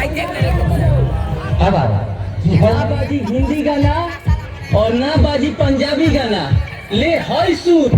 अब आ ना बाजी हिंदी गाना और ना बाजी पंजाबी गाना, ले हॉय सूट।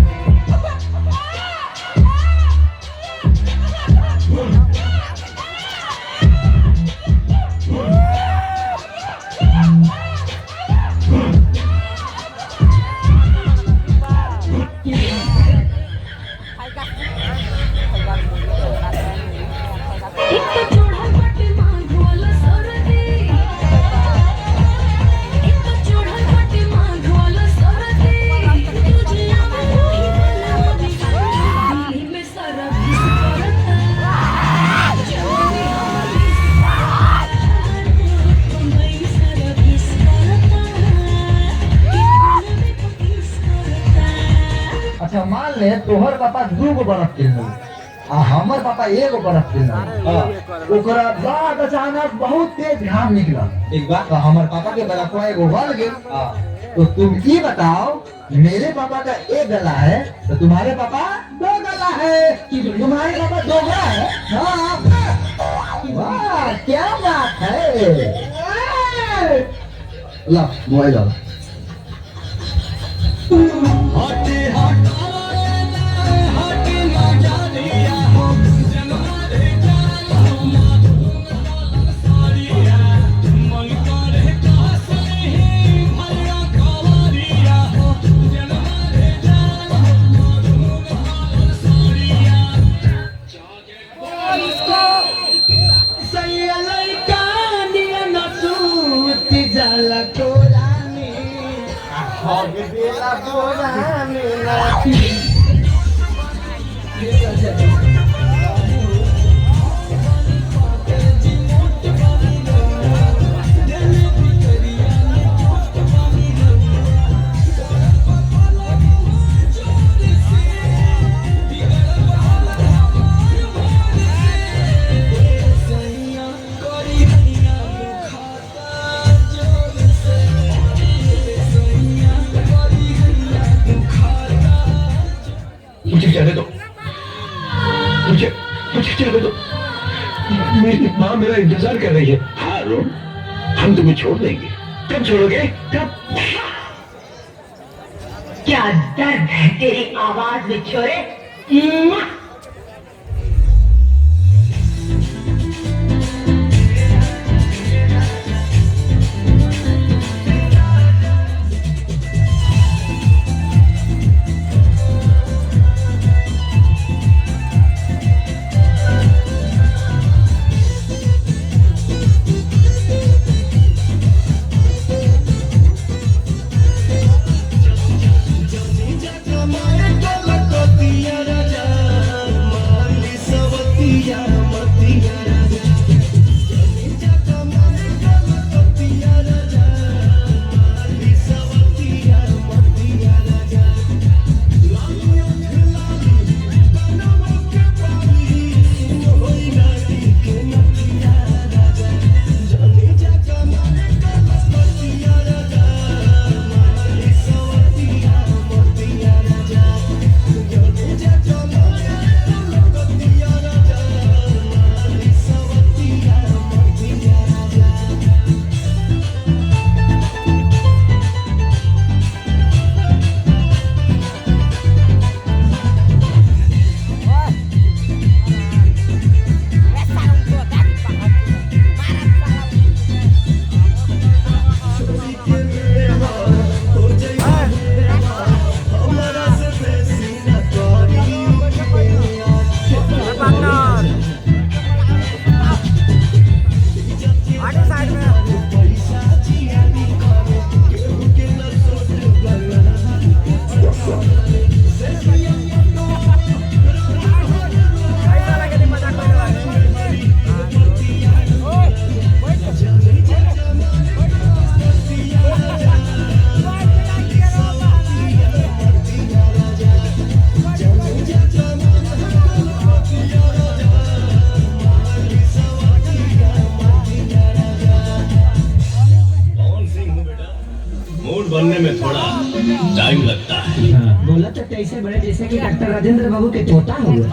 अच्छा मान ले तोहर पापा 2 गो बर्फ किन आ हमर पापा 1 गो बर्फ किन ओकरा बाद अचानक बहुत तेज घाम निकला। एक बात तो हमर पापा के बर्फवा एगो गल गेल। तो तुम ये बताओ, मेरे पापा का 1 गला है तो तुम्हारे पापा 2 गला है। तुम्हारे पापा 2 गला है। हाँ वाह क्या बात है। ला मोबाइल ला। मुझे जाने दो, मुझे जाने दो। मेरी माँ मेरा इंतजार कर रही है। हाँ अरुण, हम तुम्हें छोड़ देंगे। कब छोड़ोगे? कब? क्या दर्द है तेरी आवाज में छोरे। बनने में थोड़ा टाइम लगता है। बोला तो कैसे बड़े जैसे कि डॉक्टर राजेंद्र बाबू के तोता हुआ।